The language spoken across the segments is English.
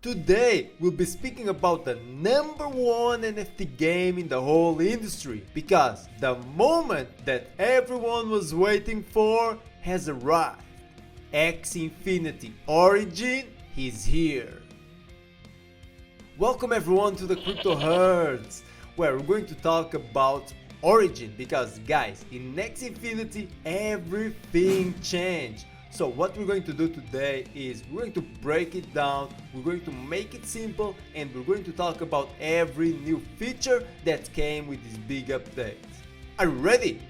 Today we'll be speaking about the #1 NFT game in the whole industry, because the moment that everyone was waiting for has arrived. Axie Infinity Origin is here. Welcome everyone to the Crypto Herds, where we're going to talk about Origin, because guys, in Axie Infinity everything changed. So what we're going to do today is we're going to break it down, we're going to make it simple, and we're going to talk about every new feature that came with this big update. Are you ready?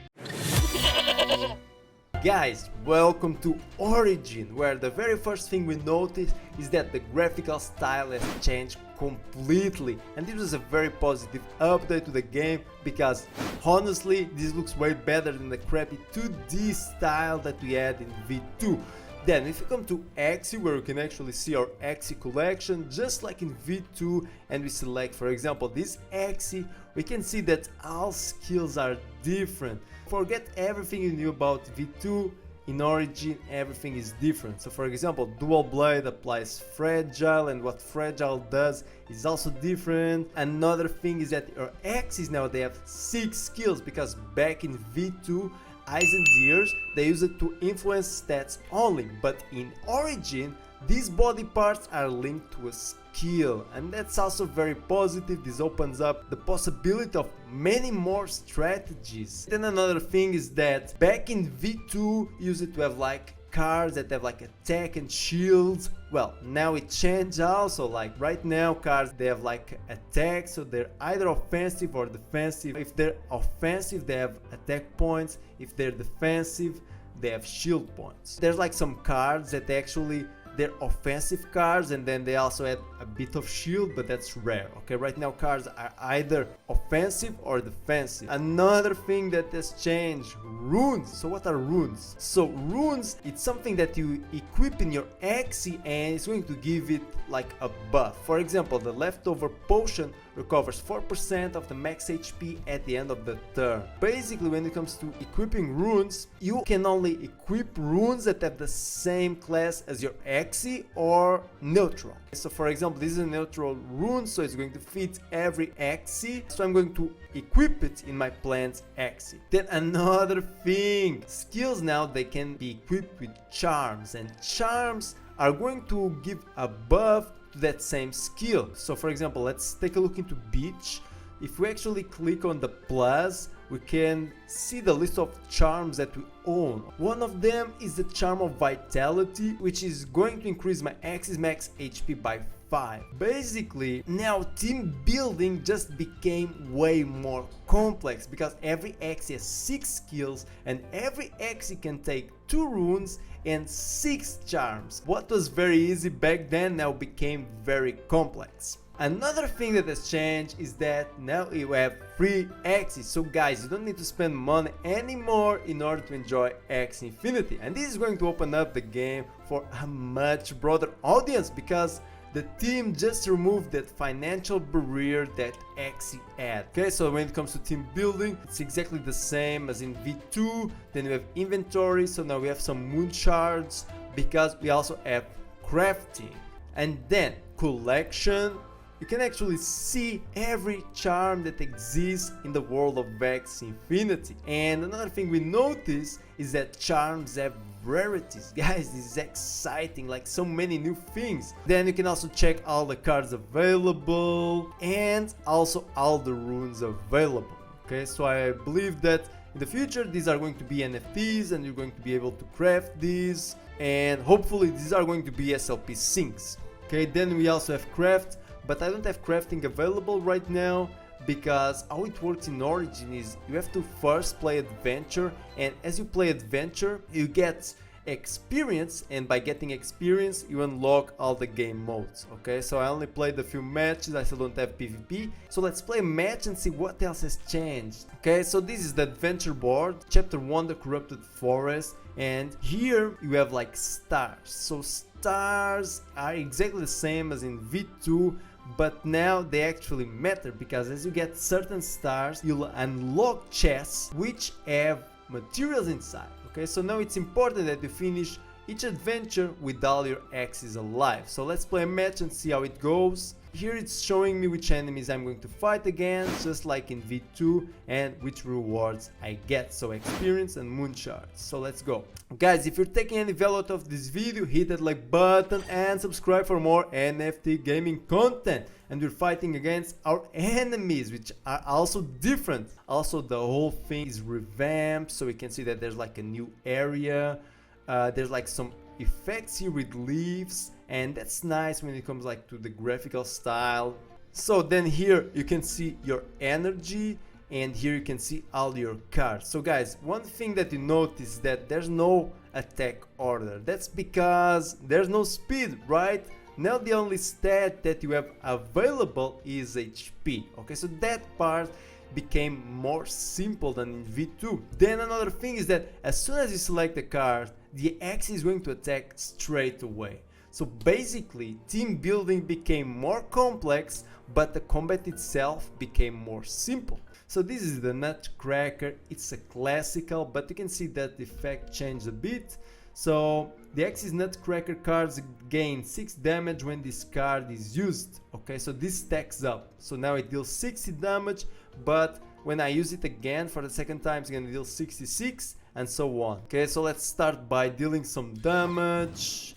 Guys, welcome to Origin, where the very first thing we notice is that the graphical style has changed completely, and this was a very positive update to the game, because honestly this looks way better than the crappy 2D style that we had in V2. Then if you come to Axie, where we can actually see our Axie collection just like in V2, and we select for example this Axie, we can see that all skills are different. Forget everything you knew about V2, in Origin everything is different. So for example, Dual Blade applies Fragile, and what Fragile does is also different. Another thing is that your Axies now, they have 6 skills, because back in V2, Eyes and Ears, they use it to influence stats only, but in Origin these body parts are linked to a skill, and that's also very positive. This opens up the possibility of many more strategies. Then another thing is that back in V2 you used it to have like cards that have like attack and shields. Well, now it changed also. Like right now cards, they have like attack, so they're either offensive or defensive. If they're offensive they have attack points, if they're defensive they have shield points. There's like some cards that actually they're offensive cards, and then they also add a bit of shield, but that's rare. Okay, right now cards are either offensive or defensive. Another thing that has changed, runes. So what are runes? So runes, it's something that you equip in your Axie, and it's going to give it like a buff. For example, the leftover potion recovers 4% of the max HP at the end of the turn. Basically, when it comes to equipping runes, you can only equip runes that have the same class as your Axie or neutral. So for example, this is a neutral rune, so it's going to fit every Axie, so I'm going to equip it in my plant's Axie. Then another thing, skills now, they can be equipped with charms, and charms are going to give a buff to that same skill. So for example, let's take a look into Beach. If we actually click on the plus, we can see the list of charms that we own. One of them is the charm of Vitality, which is going to increase my Axie's max HP by 5. Basically, now team building just became way more complex, because every Axie has 6 skills, and every Axie can take 2 runes and 6 charms. What was very easy back then now became very complex. Another thing that has changed is that now you have free Axies. So guys, you don't need to spend money anymore in order to enjoy Axie Infinity, and this is going to open up the game for a much broader audience, because the team just removed that financial barrier that Axie had. Okay, so when it comes to team building, it's exactly the same as in V2. Then we have inventory, so now we have some moon shards, because we also have crafting. And then collection, you can actually see every charm that exists in the world of Axie Infinity. And another thing we notice is that charms have rarities. Guys, this is exciting, like so many new things. Then you can also check all the cards available, and also all the runes available. Okay, so I believe that in the future these are going to be NFTs, and you're going to be able to craft these, and hopefully these are going to be SLP syncs. Okay, then we also have craft, but I don't have crafting available right now, because how it works in Origin is you have to first play Adventure, and as you play Adventure you get experience, and by getting experience you unlock all the game modes. Okay, so I only played a few matches, I still don't have PvP, so let's play a match and see what else has changed. Okay, so this is the adventure board, chapter 1, the corrupted forest, and here you have like stars. So stars are exactly the same as in V2, but now they actually matter, because as you get certain stars you'll unlock chests which have materials inside. Okay, so now it's important that you finish each adventure with all your Axies alive. So let's play a match and see how it goes. Here it's showing me which enemies I'm going to fight against, just like in V2, and which rewards I get, so experience and moon shards. So let's go. Guys, if you're taking any value out of this video, hit that like button and subscribe for more NFT gaming content. And we're fighting against our enemies, which are also different. Also, the whole thing is revamped, so we can see that there's like a new area. There's like some effects here with leaves, and that's nice when it comes like to the graphical style. So then here you can see your energy, and here you can see all your cards. So guys, one thing that you notice is that there's no attack order. That's because there's no speed, right? Now the only stat that you have available is HP. Okay, so that part became more simple than in V2. Then another thing is that as soon as you select a card, the Axie is going to attack straight away. So basically, team building became more complex, but the combat itself became more simple. So this is the Nutcracker. It's a classical, but you can see that the effect changed a bit. So the Axie's Nutcracker cards gain 6 damage when this card is used. Okay, so this stacks up. So now it deals 60 damage, but when I use it again for the second time, it's gonna deal 66 and so on. Okay, so let's start by dealing some damage.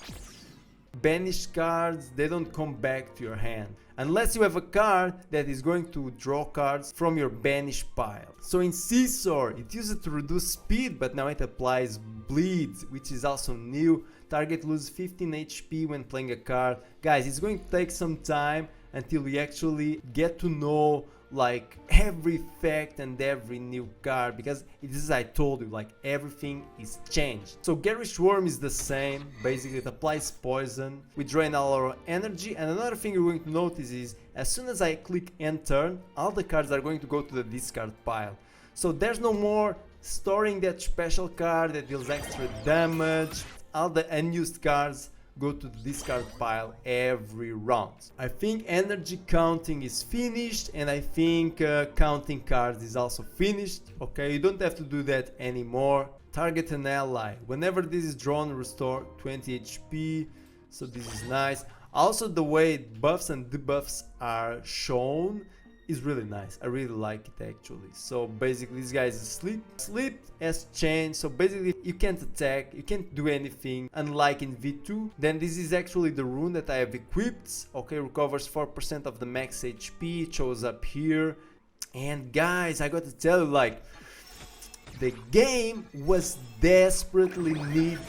Banished cards, they don't come back to your hand unless you have a card that is going to draw cards from your banished pile. So in Seesaw, it used to reduce speed, but now it applies bleeds, which is also new. Target loses 15 HP when playing a card. Guys, it's going to take some time until we actually get to know like every effect and every new card, because it is, as I told you, like everything is changed. So Garish Worm is the same. Basically it applies poison, we drain all our energy. And another thing you're going to notice is as soon as I click end turn, all the cards are going to go to the discard pile. So there's no more storing that special card that deals extra damage. All the unused cards go to the discard pile every round. I think energy counting is finished, and I think counting cards is also finished. Okay, you don't have to do that anymore. Target an ally. Whenever this is drawn, restore 20 HP. So this is nice. Also, the way buffs and debuffs are shown is really nice. I really like it actually. So basically this guy is asleep. Sleep has changed, so basically you can't attack, you can't do anything, unlike in V2. Then this is actually the rune that I have equipped. Okay, recovers 4% of the max HP, it shows up here. And guys, I got to tell you, like, the game was desperately needing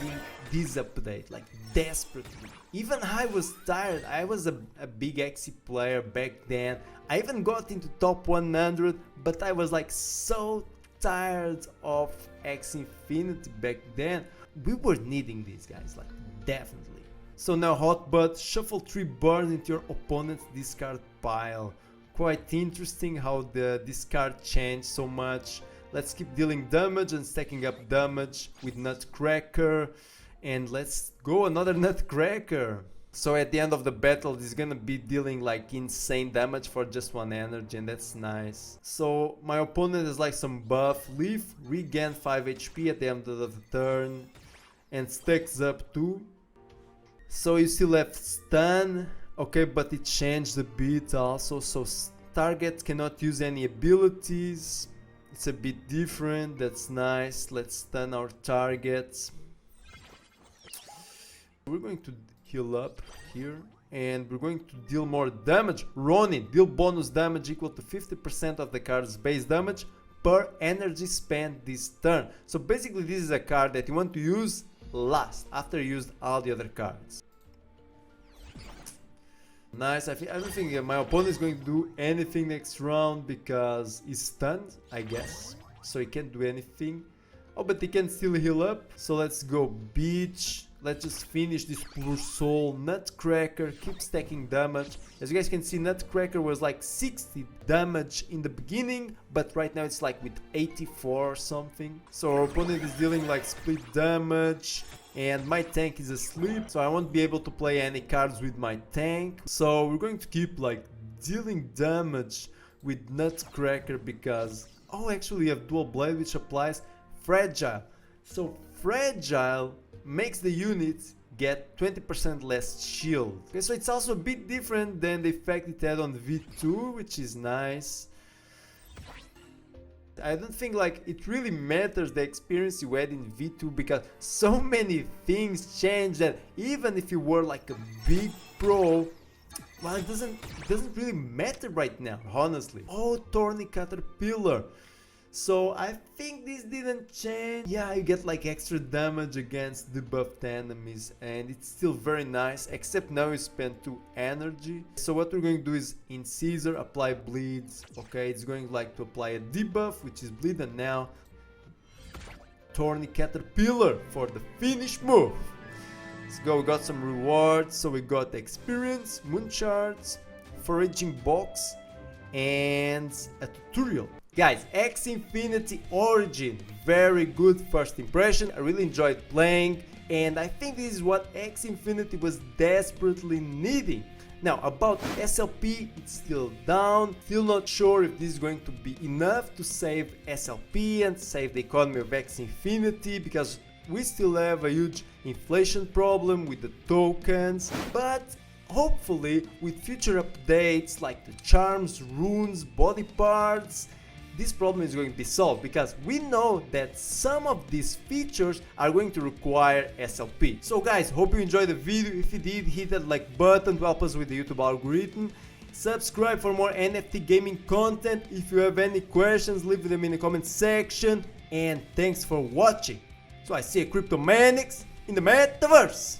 this update, like desperately. Even I was tired. I was a big Axie player back then. I even got into top 100, but I was like so tired of Axie Infinity back then. We were needing these guys, like definitely. So now Hotbutt, shuffle 3 burns into your opponent's discard pile. Quite interesting how the discard changed so much. Let's keep dealing damage and stacking up damage with Nutcracker. And let's go another Nutcracker. So at the end of the battle, this is gonna be dealing like insane damage for just 1 energy, and that's nice. So my opponent has like some buff. Leaf, regain 5 HP at the end of the turn and stacks up 2. So you still have stun. Okay, but it changed a bit also. So target cannot use any abilities. It's a bit different. That's nice. Let's stun our targets. We're going to heal up here, and we're going to deal more damage. Ronin, deal bonus damage equal to 50% of the card's base damage per energy spent this turn. So basically this is a card that you want to use last, after you used all the other cards. Nice. I don't think my opponent is going to do anything next round because he's stunned, I guess. So he can't do anything. Oh, but he can still heal up. So let's go Beach. Let's just finish this poor soul. Nutcracker, keep stacking damage. As you guys can see, Nutcracker was like 60 damage in the beginning, but right now it's like with 84 or something. So our opponent is dealing like split damage, and my tank is asleep, so I won't be able to play any cards with my tank. So we're going to keep like dealing damage with Nutcracker because, oh, actually we have dual blade which applies fragile. So fragile makes the units get 20% less shield. Okay, so it's also a bit different than the effect it had on V2, which is nice. I don't think like it really matters the experience you had in V2 because so many things change that even if you were like a big pro, well, it doesn't really matter right now, honestly. Oh, Thorny Caterpillar. So I think this didn't change. Yeah, you get like extra damage against debuffed enemies and it's still very nice, except now you spend 2 energy. So what we're going to do is in Caesar apply bleeds. Okay, it's going like to apply a debuff, which is bleed, and now Thorny Caterpillar for the finish move. Let's go, we got some rewards. So we got experience, moon shards, foraging box, and a tutorial. Guys, Axie Infinity Origin, very good first impression. I really enjoyed playing, and I think this is what Axie Infinity was desperately needing. Now, about SLP, it's still down. Still not sure if this is going to be enough to save SLP and save the economy of Axie Infinity, because we still have a huge inflation problem with the tokens, but hopefully with future updates like the charms, runes, body parts, this problem is going to be solved, because we know that some of these features are going to require SLP. So guys, hope you enjoyed the video. If you did, hit that like button to help us with the YouTube algorithm. Subscribe for more NFT gaming content. If you have any questions, leave them in the comment section. And thanks for watching. So I see you, Cryptomanics in the metaverse.